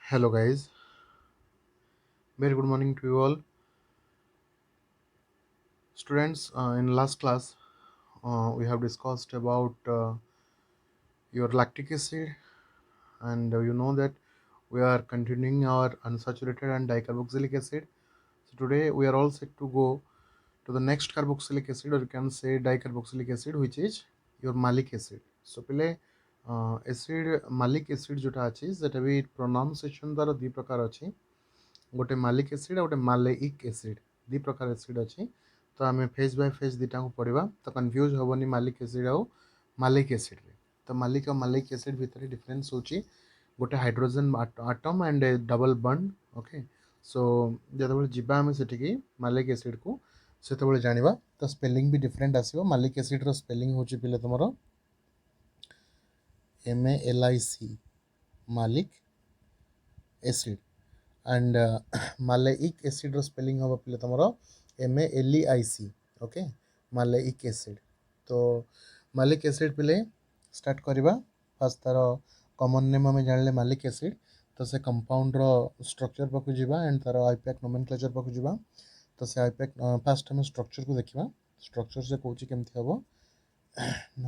Hello, guys. Very good morning to you all, students. In last class, we have discussed about your lactic acid, and you know that we are continuing our unsaturated and dicarboxylic acid. So today we are all set to go to the next carboxylic acid, or you can say dicarboxylic acid, which is your malic acid. So पहले acid मालिक acid जोटा अच्छी सेटा भी pronunciation तार दी प्रकार अच्छी गोटे मालिक एसिड गोटे मालेइक एसिड दी प्रकार एसिड अच्छी तो आम फेज बाय फेज दुटा को पढ़ा तो कन्फ्यूज हेनी मालिक एसिड आउ मालिक एसिड तो मालिक और मालिक एसिड भितर डिफरेन्स होची गोटे hydrogen atom and a double bond okay so जो जीवा आम से मालिक एसिड को से जाना तो स्पेलिंग भी डिफरेंट आसो मालिक एसिड रो स्पेलिंग होची पिले तुम MALIC malic acid and maleic acid रो स्पेलिंग हम पे तुम MALEIC ओके मालेइक एसिड तो मालिक एसिड पे स्टार्ट करवा फास्ट तार कॉमन नेम आम जान मालिक एसिड तो से कंपाउंड रो स्ट्रक्चर पाक जावा एंड तार आईपैक नोमेनक्लेचर पाक जावा तो से आईपैक फास्ट आम स्ट्रक्चर को देखा स्ट्रक्चर से कौन केमती हम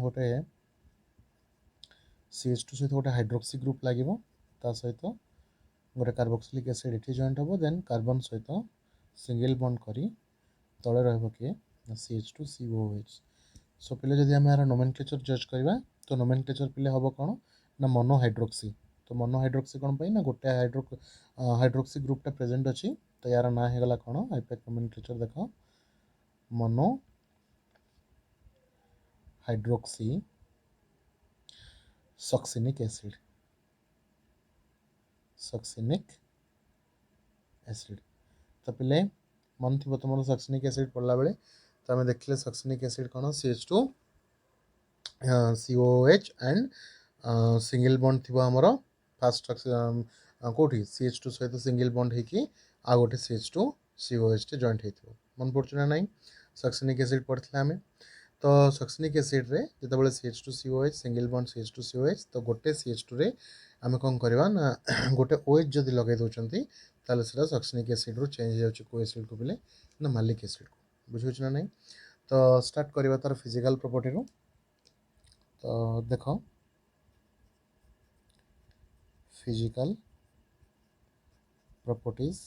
गोटे CH2 सहित गोटे हाइड्रोक्सी ग्रुप लगे सहित गोटे कार्बोक्सिलिक एसिड ये जॉइंट हम देन कार्बन सहित सिंगल बॉन्ड करी तले रहा किए CH2COOH सो पे जब आम यार नोमेनक्लेचर जज करवा तो नोमेनक्लेचर पे हम कौन ना मोनोहाइड्रोक्सी तो मोनोहाइड्रोक्सी कौन ना गोटे हाइड्रोक्सी ग्रुपटा प्रेजेंट अच्छी तो यार ना होगा कौन आईपैक नोमेनक्लेचर देख मोनो हाइड्रोक्सी सक्सिनिक एसिड तो पे मन थी तुम सक्सिनिक एसिड पढ़ला बेले तो आम देखिले सक्सिनिक एसिड कौन CH2COOH एंड सिंगल बॉन्ड थी आमर फास्ट कौटी CH2 सहित सिंगल बॉन्ड होगी आ गोटे CH2COH टे जॉइंट हो मन पड़ना ना सक्सिनिक एसिड पढ़ते आम तो सक्सिनिक एसिड रे जो CH2COH सिंगल बॉन्ड CH2COH तो गोटे CH2 रे आम कौन करवा ना गोटे OH जदि लगे दौरान ताले सेटा सक्सिनिक एसिड रू चेंज हो को एसिड को बोले ना मालिक एसिड को बुझे ना नहीं तो स्टार्ट करवा तार फिजिकल प्रॉपर्टी रू तो देख फिजिकल प्रॉपर्टीज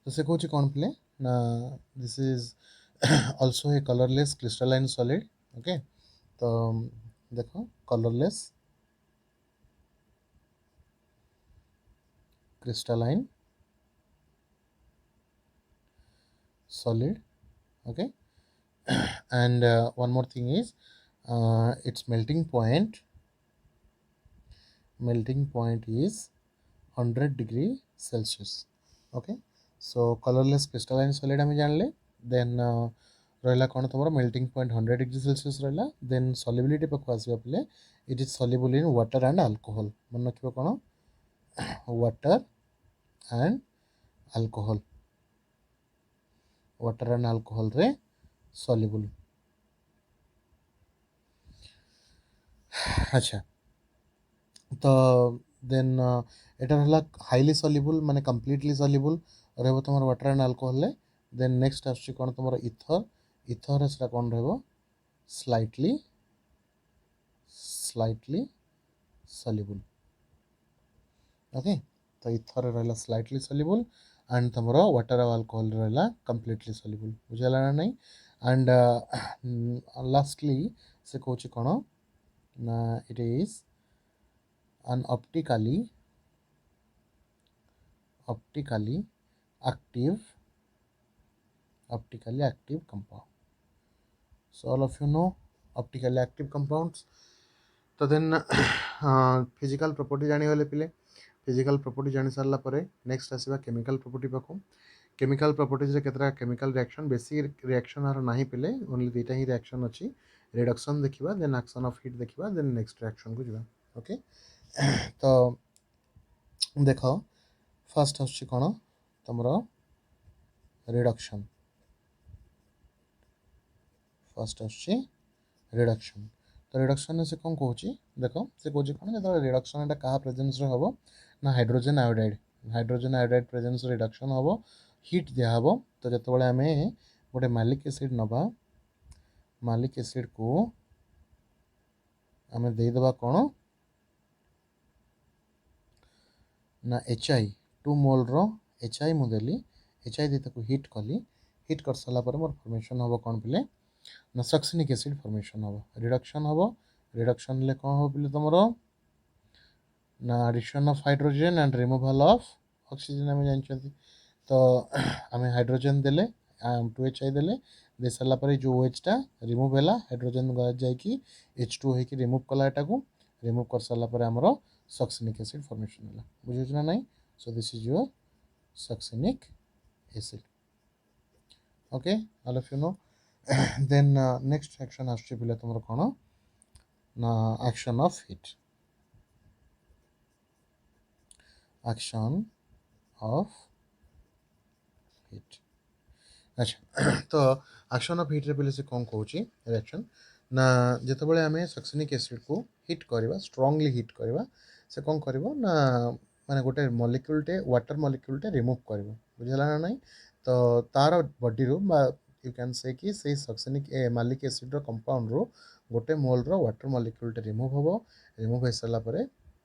तो से कौन कौन पे ना this is also a colourless crystalline solid okay तो देख colourless crystalline solid okay and one more thing is its melting point is 100 degree Celsius okay so colorless crystalline solid आम जानले then रहा कौन तुम मेल्टिंग पॉइंट 100 डिग्री सेल्सियस रहा then solubility पाक आसवा पे it is soluble in water and alcohol मन रखिए कौन water and alcohol water and alcohol रे सॉल्युबल अच्छा तो देन एटा रहा हाईली सॉल्युबल माने कंप्लीटली सॉल्युबल रहा तुम water and alcohol then next आसुची कौन तुम इथर इथर से कौन रहा स्लाइटली सॉल्युबल ओके तो इथर रहा स्लाइटली सॉल्युबल एंड तुम वाटर और अल्कोहल रहा कंप्लीटली सॉल्युबल बुझेगा ना नहीं एंड लास्टली से कौन कौन ना it is an optically active compound so all of you know optically active compounds तो देन फिजिकल प्रॉपर्टी जानीगले पिले फिजिकल प्रॉपर्टी जानी सारा पर नेक्स्ट आसवा केमिकल प्रॉपर्टी पाक केमिकल प्रॉपर्टीज केतरा केमिकल रिएक्शन बेसी रिएक्शन आर ना पिले ओनली दुईटा ही रिएक्शन अच्छी रिडक्शन देखा देन एक्शन ऑफ हीट देखा देन नेक्स्ट रिएक्शन को जावा ओके तो देख फास्ट आसुची कौन तुम रिडक्शन फास्ट आसुची रिडक्शन तो रिडक्शन से कौन कौच देख से कौन जो रिडक्शन एटा क्या प्रेजेंस हम ना हाइड्रोजेन आयोडाइड प्रेजेंस रिडक्शन हम हिट दिहब तो जो आम गोटे मालिक एसिड नवा मालिक एसिड को आम देदेबा कौन ना HI 2 मोल HI मुदेली HI दे हिट कली हिट कर सारापर मोर फॉर्मेशन हम कौन पे ना सक्सिनिक एसिड फॉर्मेशन हम रिडक्शन ले कौन हम पे तुम ना addition of hydrogen and removal of oxygen आम जानते तो आम हाइड्रोजन देले 2HI देले दे सारापर जो OHटा रिमूव है हाइड्रोजन जाकि H2 हो रिमूव कला एटा को रिमूव कर सारापर आमर सक्सिनिक एसिड फॉर्मेशन है बुझे ना नहीं so this is your succinic acid okay all of you know then next action आसुची पिले तुमर कौन ना action of heat action of heat अच्छा तो एक्शन ऑफ हीट रे पहले से कौन कहूँ रिएक्शन ना जिते आम सक्सिनिक एसिड को हिट करवा स्ट्रांगली हिट करवा से कौन कर ना माने गोटे मॉलिक्यूलटे वाटर मॉलिक्यूलटे रिमूव कर बुझेगा ना नहीं तो तार बॉडी रू यू कैन से कि से सक्सिनिक मालिक एसिड कंपाउंड रू गोटे मोल वाटर मॉलिक्यूलटे रिमूव हम रिमूव हो सारापर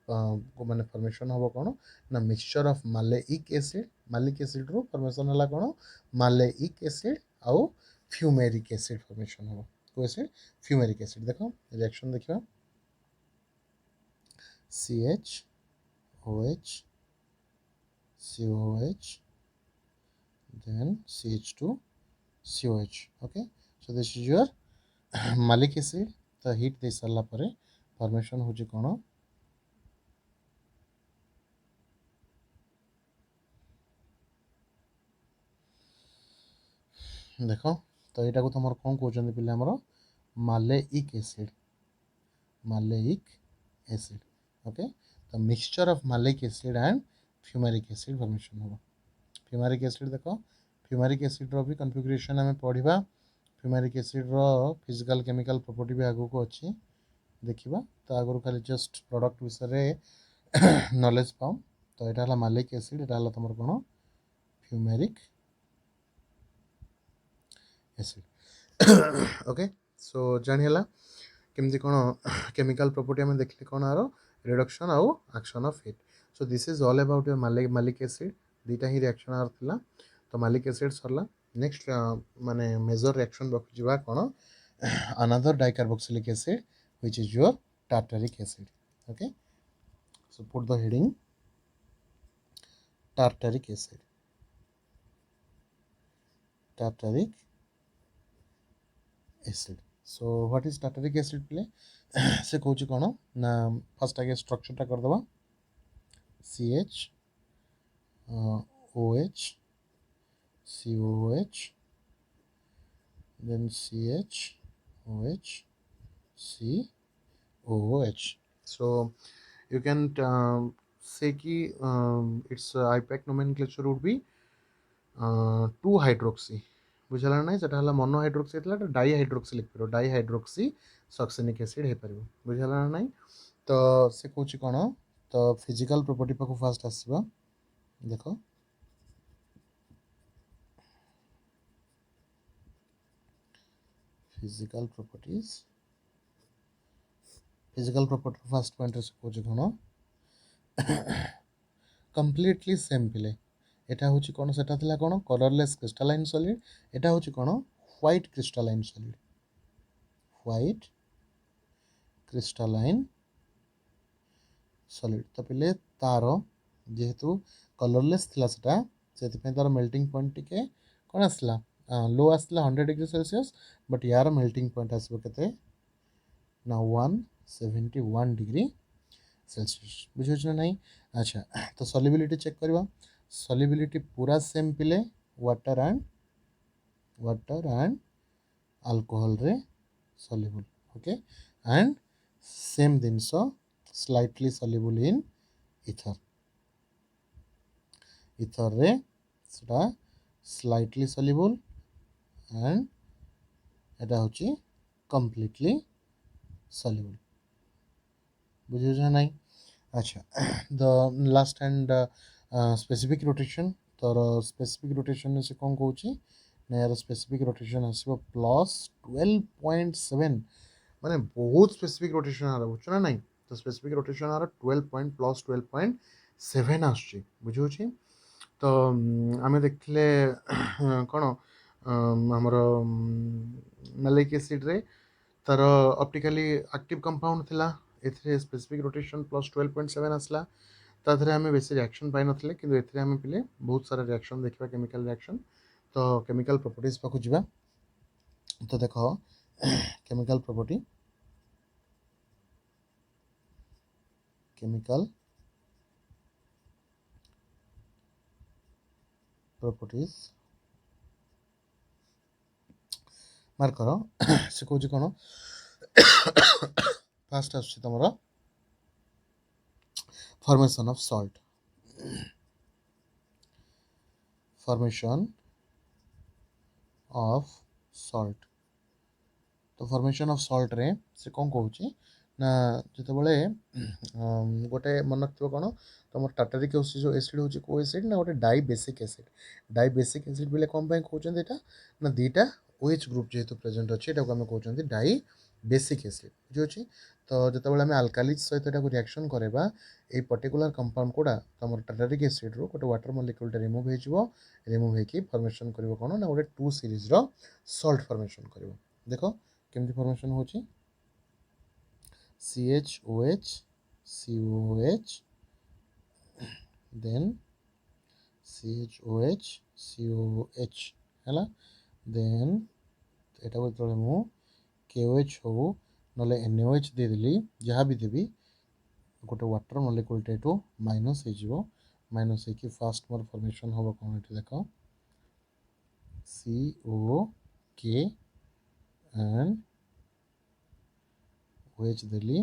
माने फॉर्मेशन हम कौन ना मिक्सचर ऑफ मालेइक एसिड रू फॉर्मेशन है कौन मालेइक एसिड आउ फ्यूमेरिक एसिड फॉर्मेशन हम को एसिड फ्यूमेरिक एसिड देख रिएक्शन देखा CH COH then CH2 COH okay so this is your malic acid तो हिट दे सारा पर फॉर्मेशन हो कौन देख तो यहाँ को तुम कौन कहते पे आमर मालेइक एसिड ओके तो मिक्सचर ऑफ मालिक acid and fumaric acid formation हम फ्यूमेरिक एसिड देख फ्यूमेरिक एसिड रो भी कन्फिगरेशन आम पढ़ा फ्यूमेरिक एसिड रो फिजिकल केमिकल प्रॉपर्टी भी आगो को अच्छी देखा तो आगु खाली जस्ट प्रोडक्ट विषय नॉलेज पाओ तो यहाँ मालिक एसिड यहाँ तुम कौन फ्यूमेरिक एसिड ओके सो जानीला केमती कौन केमिकल प्रॉपर्टी आम देखले कौन आर रिडक्शन आउ action of heat so this is all about your मालिक एसिड दुईटा ही रिएक्शन आर थिला तो मालिक एसिड सरला नेक्स्ट माने मेजर रिएक्शन रखा कौन another dicarboxylic acid which is your tartaric acid okay so put the heading tartaric acid tartaric acid so what is tartaric acid play से कौन कौन ना फर्स्ट आगे स्ट्रक्चरटा करदे CH OH COH then CH OH COOH so you can say कि its IPAC nomenclature would be 2 hydroxy बुझला ना से मोनो हाइड्रोक्सी था डाई हाइड्रोक्सी लिख पार डाई हाइड्रोक्सी सक्सिनिक एसिड हो पार बुझला ना नहीं तो से कौन कौन तो फिजिकल प्रॉपर्टी पाक फास्ट आसवा देख फिजिकल प्रॉपर्टी फास्ट पॉइंट से कौन कौन कम्प्लीटली सेम पिले এটা হচ্ছে কোন সেটা ଥିଲା কোন কলরলেস ক্রিস্টালাইন সলিড এটা হচ্ছে কোন white crystalline solid white crystalline solid তো পিলে তার যেহেতু কলরলেস ଥିଲା সেটা ସେଥିପାଇଁ ତାର মেল্টিং পয়েন্ট টিকে কোন আসলা লো আসলা 100 ডিগ্রি সেলসিয়াস बट यार मेल्टिंग पॉइंट आसबो केते ना 171 डिग्री सेल्सियस बुझुछ ना नहीं अच्छा तो सॉल्युबिलिटी चेक करबा सॉल्युबिलिटी पूरा सेम पिले वाटर एंड अल्कोहल रे soluble okay and same genus slightly soluble in ether रे सेटा स्लाइटली सॉल्युबल एंड एटा होची कंप्लीटली soluble बुझे ना नहीं अच्छा the last and specific rotation तर स्पेसिफिक रोटेशन से कौन कौन ना यार स्पेसिफिक रोटेशन आसो +12.7 माने बहुत स्पेसिफिक रोटेशन आ रहा बुझ ना नहीं तो स्पेसिफिक रोटेशन आ रहा 12.+12.7 आसुची बुझे तो आम देखले कौन आमर मैलिक एसिड रे तार ऑप्टिकली एक्टिव कंपाउंड थिला एथिरे स्पेसिफिक रोटेशन +12.7 आसला ताधरे आम बेसी रिएक्शन पाई नथिले किंतु एथिरे आम पिले बहुत सारा रिएक्शन देखा केमिकल रिएक्शन तो केमिकल प्रॉपर्टीज पाखु जिबा तो देखो केमिकल प्रॉपर्टीज मार्क कर से कौन कौन फास्ट आस तुम formation of salt formation of salt तो फॉर्मेशन ऑफ सॉल्ट रे से कौन कहूँ ना जो गोटे मन रखिए कौन तुम टाटारिक एसिड हूँ को एसिड ना गोटे डाइबेसिक एसिड बोले कौन कहते हैं ना दुईटा OH ग्रुप जेहेतु प्रेजेंट अच्छे आम कहते डाइबेसिक एसिड बुझे तो जो आम आल्कालीज सहित रिएक्शन करवा ये पर्टिकुलर कंपाउंड कोड़ा तुम टाटारिक एसिड रू गोटे वाटर मॉलिक्यूल रिमूव हो फॉर्मेशन कर कौन ना गोटे 2 सीरीज रो सॉल्ट फॉर्मेशन कर देखो केमती फॉर्मेशन होची CHOH COH then CHOH COH है then एटा जो मु KOH हो ना NaOH देदेली जहाँ भी देवी गोटे वाटर मॉलिक्यूल टेटू माइनस हो माइनस हो फास्ट मोर फॉर्मेशन हम कौन ये देख COK and OH Delhi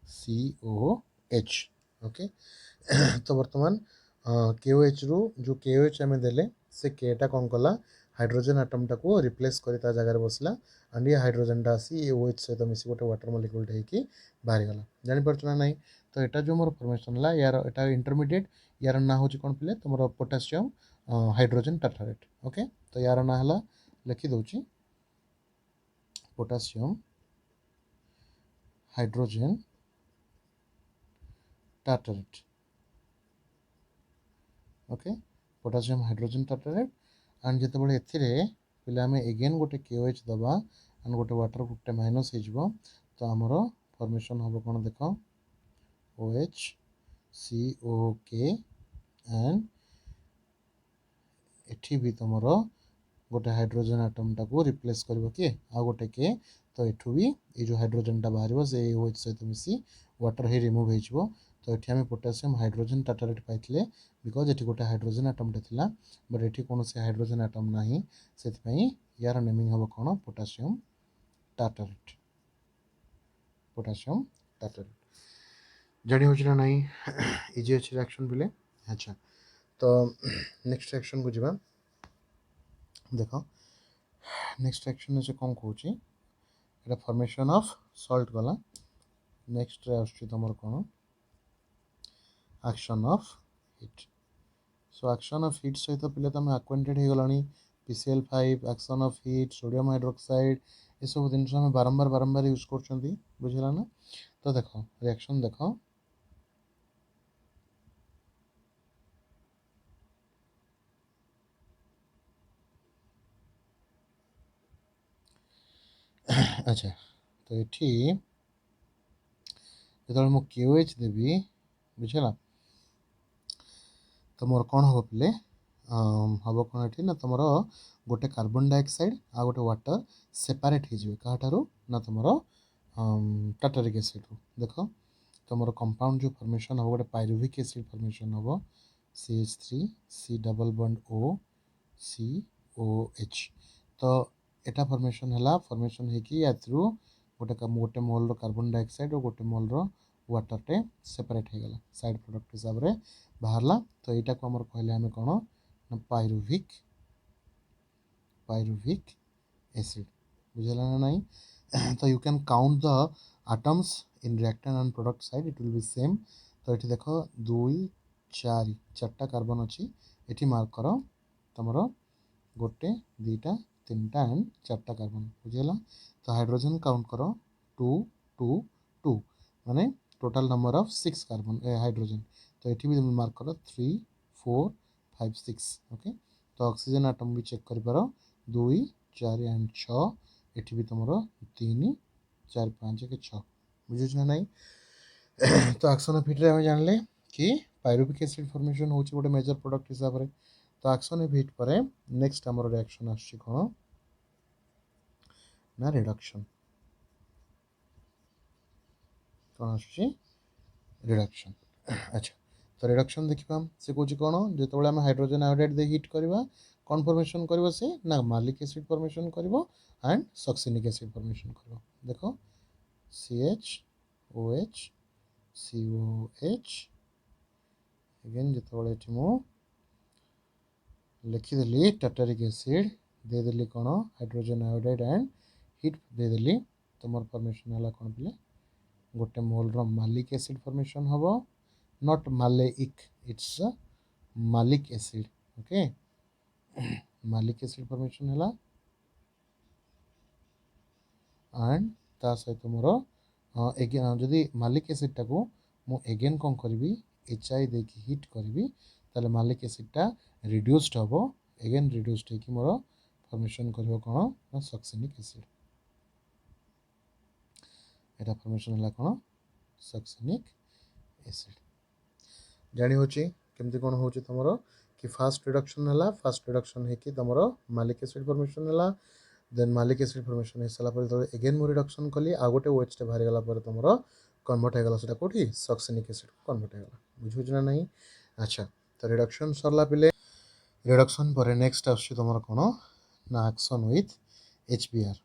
COH okay तो बर्तमान KOH रु जो KOH आम देले से केटा कौन कला हाइड्रोजन आटम टाको रिप्लेस कर जगार बसला एंड ये हाइड्रोजन टा आसी OH सहित मिसी गोटे वाटर मॉलिक्यूल होगी बाहरी गला जानीपार ना नहीं तो यहाँ जो मोर फॉर्मेशन है यार एटा इंटरमीडिएट यार ना हूँ कौन पे तुम पोटासियम हाइड्रोजन टाटारेट ओके तो यार ना है लिखिदे potassium hydrogen tartrate okay potassium hydrogen tartrate and जो पे आम एगेन गोटे KOH दबा एंड गोटे वाटर ग्रुपटे माइनस हो तो आमर फॉर्मेशन हम कौन देख OH COK एंड एठी भी तुम गोटे हाइड्रोजन आटम टाको रिप्लेस कर किए आ गोटे के तो एठू भी ये जो हाइड्रोजन टा बाहर से OH सहित मिसी वाटर ही रिमूव हो तो ये आम पोटासियम हाइड्रोजन टाटारेट पाई बिकज ये गोटे हाइड्रोजन आटमटे था बट ये कौन से हाइड्रोजन आटम ना से यार नेमिंग हम कौन पोटासियम टाटारेट जानी हो ना इजी अच्छे रिएक्शन बोले अच्छा तो नेक्स्ट रिएक्शन को जी देख नेक्स्ट रिएक्शन से कौन कौच ये फॉर्मेशन ऑफ सॉल्ट गला नेक्स्ट तुम कौन action of hit so action of hit सहित पे तुम आक्वेंटेड हो गला PCl5 action of hit sodium hydroxide ये सब जिन बारंबार यूज कर बुझेगा ना तो देख रिएक्शन देख अच्छा तो ये जो मुझे KOH देवी बुझेगा तो मोर कौन हम पे हम कौन ये ना तुम गोटे कार्बन डाइऑक्साइड आ गोटे वाटर सेपारेट हो ना तुम टाटारिक एसिड रू देख तुम कंपाउंड जो फॉर्मेशन हम गोटे पायरुविक एसिड फॉर्मेशन हम CH3 C double bond O COH तो एटा फॉर्मेशन है फॉर्मेशन हो गोटे गोटे मोल कार्बन डाइऑक्साइड और गोटे मोल वाटरटे सेपरेट हो गला साइड प्रोडक्ट हिसाब से बाहरला तो यहाँ को आम कहले आम कौन ना पायरुविक एसिड बुझेगा ना नहीं तो you can count the atoms in reactant and product side, it will be same. तो ये देख 2 4 चार्टा कार्बन अच्छी ये मार्क कर तुम गोटे दुईटा तीन टा एंड चार्टा कार्बन बुझीगला। तो हाइड्रोजन काउंट कर 2 2 2 माने total number of 6 carbon hydrogen. तो ये भी तुम मार्क कर 3 4 5 6 ओके। तो ऑक्सीजन आटम भी चेक कर पार 2 4 एंड 6 ये भी तुम 3 4 5 के 6 बुझुच ना नहीं। तो एक्शन ऑफ हीट रे हम जानले कि पायरुविक एसिड फॉर्मेशन होची गोटे मेजर प्रोडक्ट हिसाब रे। तो एक्शन ऑफ हीट पर नेक्स्ट हमर रिएक्शन आछि कोन ना रिडक्शन कोन आछि रिडक्शन। अच्छा तो रिडक्शन देखिबा से कोची कोन जेतबेले हम हाइड्रोजन आयोडाइड दे हीट करबा कोन फॉर्मेशन करबो से ना मालिक एसिड फॉर्मेशन करबो एंड सक्सिनिक एसिड फॉर्मेशन करबो। देखो CH COH अगेन जितेबाला ये लिखिदेली टाटारिक एसिड देदेली कौन हाइड्रोजन आयोडाइड एंड हीट देदेली तुम फॉर्मेशन है कौन पे गोटे मोल मालिक एसिड फॉर्मेशन हम नॉट मालेइक इट्स मालिक एसिड ओके। मालिक एसिड फॉर्मेशन है एंड ता सहित मोर एगेन जदि मालिक एसिडटा को मु एगेन कौन करी HI देकी हीट करी ताले मालिक एसिडटा रिड्यूस्ड हम एगेन रिड्यूस्ड हो मोर फॉर्मेशन कर कौन ना सक्सिनिक एसिड। एटा फॉर्मेशन है कौन सक्सिनिक एसिड जानी होची केमती कौन हो तुम कि फास्ट रिडक्शन है फास्ट रिडक्शन है कि तुम मालिक एसिड फॉर्मेशन है देन मालिक एसिड फॉर्मेशन हो सारा एगेन मु रिडक्शन कली आ गोटे OH टे बाहरी गला तुम कन्वर्ट होगा से कौटी सक्सिनिक एसिड को कन्वर्ट होगा बुझुच ना नहीं। अच्छा तो रिडक्शन सरला पे रिडक्शन पर नेक्स्ट आस तुम कौन ना action with HBr।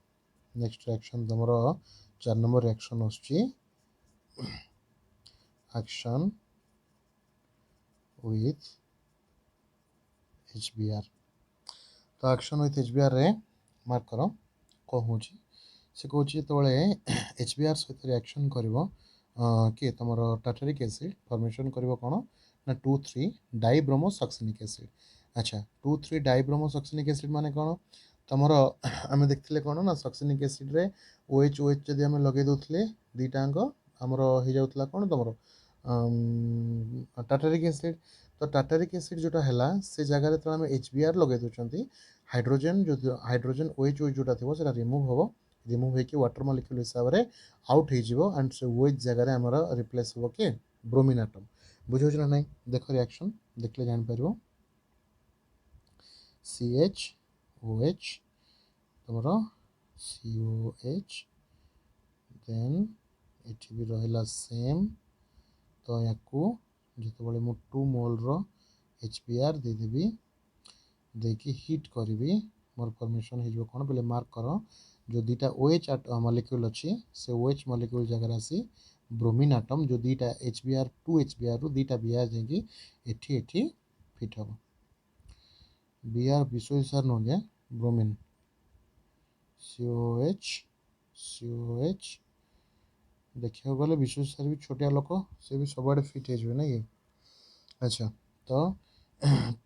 Next reaction तुम 4 number reaction action with HBr। तो एक्शन विथ HBr रे मार्क कर कौन हो से कौन जो HBr सहित रिएक्शन कर कि तुम टाटारिक एसिड फॉर्मेशन कर कौन ना 2,3 डाइब्रोमो सक्सिनिक एसिड। अच्छा 2,3 डाइब्रोमो सक्सिनिक एसिड माने कौन तुम आम देखते कौन ना सक्सिनिक एसिड रे OH OH जदि आम लगे दूसरे दुईटाक आमर हो जाता कौन तुम टाटारिक एसिड। तो टाटारिक एसिड जोटा है से जगह तो आम HBr लगे दूसरी हाइड्रोजन जो हाइड्रोजन OH OH जोटा थी से रिमूव हम रिमूव होकर वाटर मॉलिक्यूल हिसाब से आउट हो एंड से OH जगह आमर रिप्लेस हम कि ब्रोमीन आटम बुझे ना नहीं। देख रिएक्शन देखले जापर CHOH तुम COH देन ये भी रहा सेम। तो या जिते मु 2 मोल HBr देदेवी देकी हीट करी मोर फॉर्मेशन हो कौन बोले मार्क कर जो दुईटा OH मॉलिक्यूल अच्छी से OH मॉलिक्यूल जगह आसी ब्रोमीन आटम जो दुईटा HBr 2 HBr रु दुईटा Br जाकि एठी फिट हम Br विश्व सार न ब्रोमीन COH COH देखा गले विश्व सार भी छोटिया लोक से भी सब फिट हो ना कि। अच्छा तो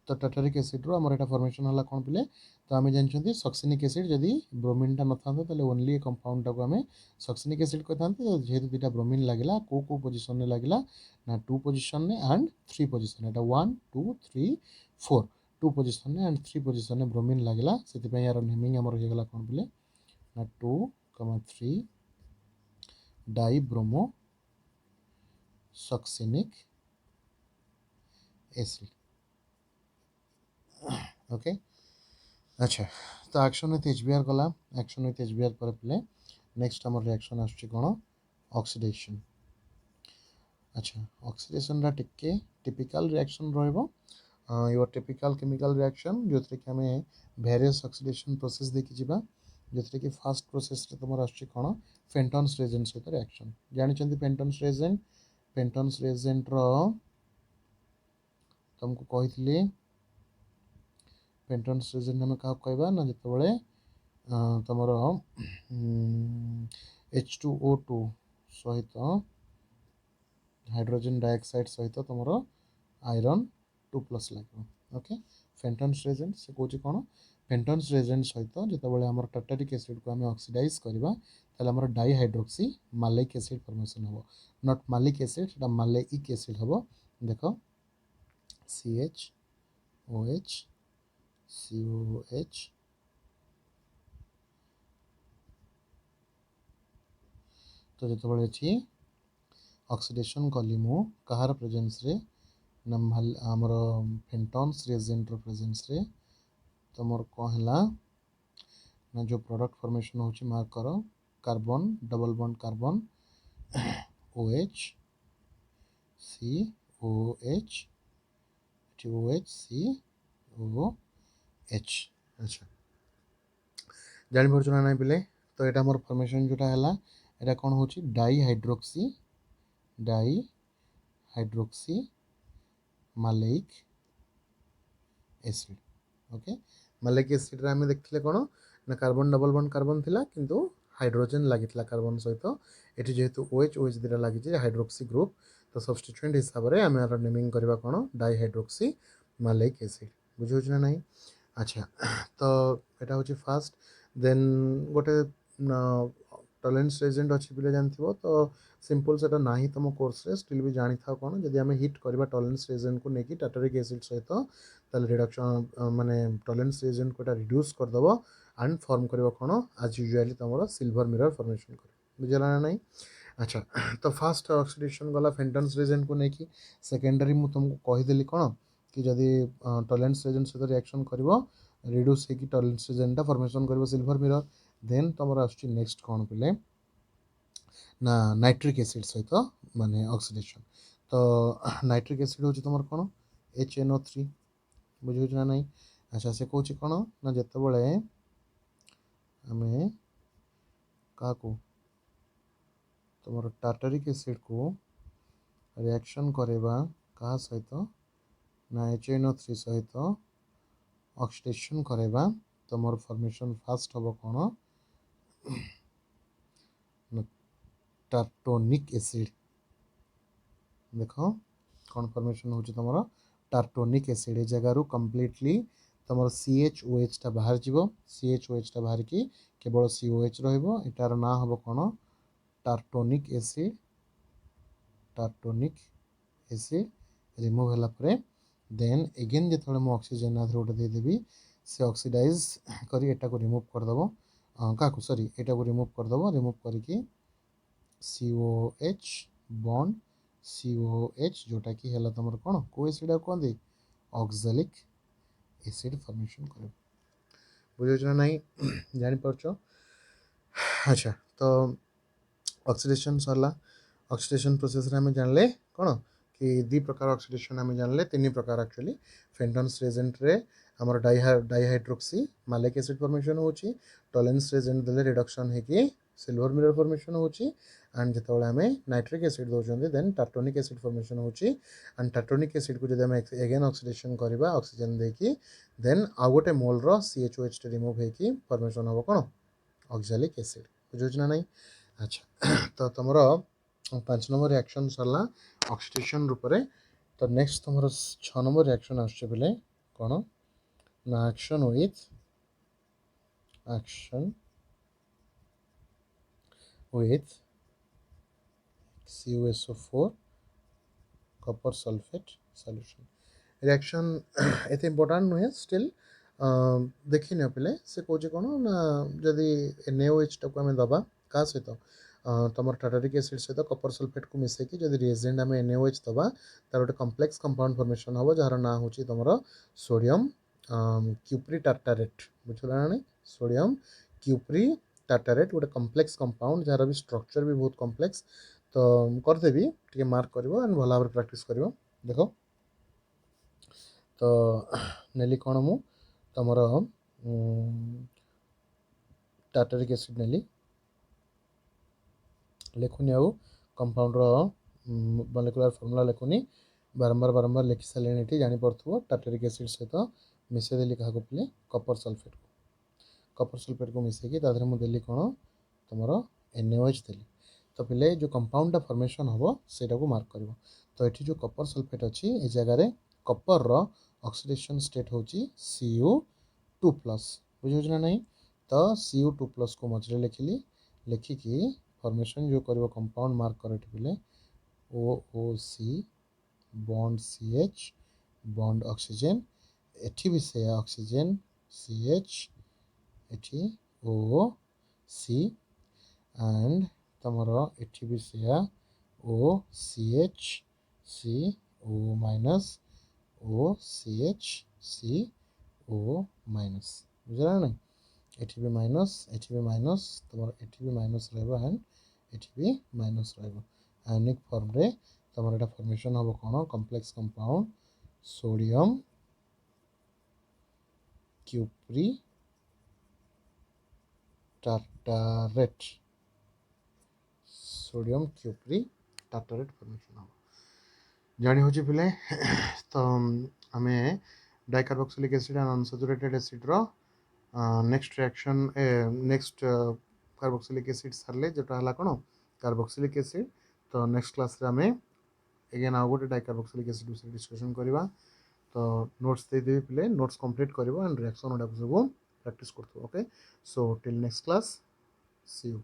तो टाटारिक एसिड रो हमर एटा फॉर्मेशन हला कोन पिले तो आमे जानछंती सक्सिनिक एसिड जदी ब्रोमीन टा न थांतो तले ओनली ए कंपाउंड टा को आमे सक्सिनिक एसिड को थांते जेहेतु दुटा ब्रोमीन लागिला को पोजीशन ने लागिला ना 2 पोजीशन ने एंड 3 पोजीशन एटा 1 2 3 4 2 पोजीशन ने एंड 3 पोजीशन ने ब्रोमीन लागिला सेति पय यार नेमिंग हमर हो गेला कोन पिले ना 2 3 die bromo succinic acid okay. अच्छा तो एक्शन विथ HBr गला एक्शन विथ HBr पर पे नेक्स्ट हमर रिएक्शन आछी कोन ऑक्सीडेशन। अच्छा ऑक्सीडेशन रा टिके टिपिकल रिएक्शन रहइबो योर टिपिकल केमिकल रिएक्शन जो कि हमें वेरियस ऑक्सीडेशन प्रोसेस देखि जिबा जो कि फास्ट प्रोसेस रे तुमर आछी कोन फेंटन्स रेजेंट सहित रिएक्शन जानि चंदी पेंटन्स रेजेंट रो तुमको कहितली पेंटन्स रेजेंट हमें क्या कहबा ना जितेबाला तुमर H2O2 सहित हाइड्रोजन डाइऑक्साइड सहित तुम आयरन 2+ लगे। ओके फेंटन्स रेजेंट से कौन कौन फेंटन्स रेजेंट सहित जो आम टार्टारिक एसिड को आम ऑक्सीडाइज करवा आम डाइहाइड्रोक्सी मालेइक एसिड फॉर्मेशन हम नॉट मालिक एसिड से मालेइक एसिड हम देख CHOH COH तो जो अच्छी ऑक्सीडेशन कली मु कहार प्रेजेंस रे आमर फेंटन्स रेजेंट प्रेजेंस रे तो मोर कौन है ना जो प्रोडक्ट फॉर्मेशन होची मार्क करो carbon double bond carbon OH COH COH अच्छा जापार ना पिले तो यहाँ मोर फॉर्मेशन जोटा है यहाँ कौन हो डाइहाइड्रोक्सी मालेइक एसिड। ओके मालेइक एसिड आम देखते कौन ना कार्बन डबल बॉन्ड कार्बन थिला किंतु हाइड्रोजन लगी कार्बन सहित ये जेहेतु OH OH दुटा लगी हाइड्रोक्सी ग्रुप तो सब्स्टिट्यूएंट हिसाब से आम यार नेमिंग करवा कौन डाइहाइड्रोक्सी मालेइक एसिड बुझे ना नहीं। अच्छा तो यहाँ हूँ फास्ट देन गोटे टॉलरेंस रेजेंट अच्छी पिले जानथिबो तो सिंपल सेटा नाही तुम कोर्स रे स्टिल भी जानी था कौन जदि आम हिट करवा टॉलरेंस रेजेंट को लेकिन टार्टारिक एसिड सहित ताले रिडक्शन माने टॉलरेंस रेजेंट को रिड्यूस करदेव एंड फॉर्म कर कौन आज यूजुअली तुम सिल्वर मिरर फॉर्मेशन कर बुझेगा ना नहीं। अच्छा तो फास्ट ऑक्सीडेशन गला फेंटन्स रेजेंट को लेकिन सेकेंडरी मुझे तुमको कहीदेली कौन कि जदि टॉलरेंस रेजेंट सहित रिएक्शन कर रिड्यूस होगी टॉलरेंस रेजेंटा फॉर्मेशन कर सिल्वर मिरर देन तुम आसुची नेक्स्ट कौन पिले ना नाइट्रिक एसिड सहित माने ऑक्सीडेशन तो नाइट्रिक एसिड हूँ तुम कौन HNO3 बुझे ना नहीं। अच्छा से कौन कौन ना जिते आम क्या तुम टार्टारिक एसिड को रिएक्शन करवा क्या सहित ना HNO3 सहित ऑक्सीडेशन करवा तो मोर फॉर्मेशन फास्ट हम कौन टार्टोनिक एसिड देख कौन फॉर्मेशन हो तुम टार्टोनिक एसिड ए जगार कम्प्लीटली तुम CHOH टा बाहर जीवो CHOH टा बाहर की केवल COH रटार ना हम कौन टार्टोनिक एसिड रिमूव है देन एगेन जो मुझे ऑक्सीजन गोटे देदेवी से ऑक्सीडाइज कर रिमूव करदेव क्या सॉरी यहाँ को रिमूव करदेव रिमूव करके COH बॉन्ड COH जोटा कि है तुम कौन को एसिड कहते ऑक्सैलिक एसिड फॉर्मेशन कर बुझे ना नहीं जापार। अच्छा तो ऑक्सीडेशन सरला ऑक्सीडेशन प्रोसेस रे आम जानले कौन कि दी प्रकार ऑक्सीडेशन आम जानले तीन प्रकार एक्चुअली फेंटन्स रेजेंट रे आमर डाइहाइड्रोक्सी मालेइक एसिड फॉर्मेशन होची टॉलरेंस रेजेंट देले रिडक्शन है सिल्वर मिरर फॉर्मेशन होची एंड जो आम नाइट्रिक एसिड दौरान देन टार्टोनिक एसिड फॉर्मेशन होची एंड टार्टोनिक एसिड को जब एगेन ऑक्सीडेशन करवा ऑक्सीजन देकी देन आउ गोटे मोल रो CHOH रिमूव होगी फॉर्मेशन हम कौन ऑक्सैलिक एसिड बुझे ना नहीं। अच्छा तो तुम 5 नंबर रिएक्शन सरला ऑक्सीडेशन रूप में तो नेक्स्ट तुम 6 नंबर रिएक्शन आसले कौन ना action with CuSO4 copper sulphate solution reaction एत इम्पोर्टाट नुहे स्टिल देखी नि पे से कौन कौन ना जदि NaOH टाक आम दबा क्या सहित तुम टार्टारिक एसिड सहित कॉपर सल्फेट को मिसेकी जब रिएजेंट आम NaOH दबा तार गोटे कम्प्लेक्स कंपाउंड फॉर्मेशन हम जार ना हूँ तुम सोडियम क्यूप्री टार्टारेट बुझला ना सोडियम क्यूप्री टार्टारेट गोटे कम्प्लेक्स कंपाउंड जार भी स्ट्रक्चर भी बहुत कम्प्लेक्स तो करदेवी टे मार्क कर एंड भल भाव प्रैक्टिस कर देख तो नेली कौन मु तुम टार्टारिक एसिड नेली लिखुनी आउ कंपाउंडर मॉलिक्यूलर फॉर्मूला लिखुनी बारंबार लिखि सारे ये जापर टार्टारिक एसिड सहित मिसेदेली क्या पे कॉपर सल्फेट को कपर सल्फेट को मिसेकी तादेह मुझे देली कौन तुम NaOH देली तो पिले जो कंपाउंड फॉर्मेशन हम से मार्क कर तो ये जो कपर सल्फेट अच्छी ये जगह कपर रो ऑक्सीडेशन स्टेट हूँ Cu2+ बुझे ना नहीं तो Cu2+ को मझे लिखिली लिखिकी फॉर्मेशन जो कर कंपाउंड मार्क कर पिले OOC bond CH bond oxygen एठी भी से ऑक्सीजन CH एठी OC एंड तमरो एठी भी से OCH CO minus OCH CO minus बुझला नहीं एठी भी माइनस तुम एठी भी माइनस रहबो एंड एठी भी माइनस रहबो आयनिक फॉर्म रे तुम एटा फॉर्मेशन हम कौन complex compound sodium cupri tartrate sodium cupri tartrate formation हम जानी होची पिले तो आमे dicarboxylic acid and unsaturated acid रो next reaction next carboxylic acid सारे जोटा है कौन कार्बोक्सिलिक एसिड तो नेक्स्ट क्लास रे आमे एगेन आउ गोटे डाइकार्बोक्सिलिक एसिड विषय डिस्कशन करवा तो नोट्स दे देवी पिले नोट्स कंप्लीट कर एंड रिएक्शन गुड़ा सब प्रैक्टिस करते okay so till next class see you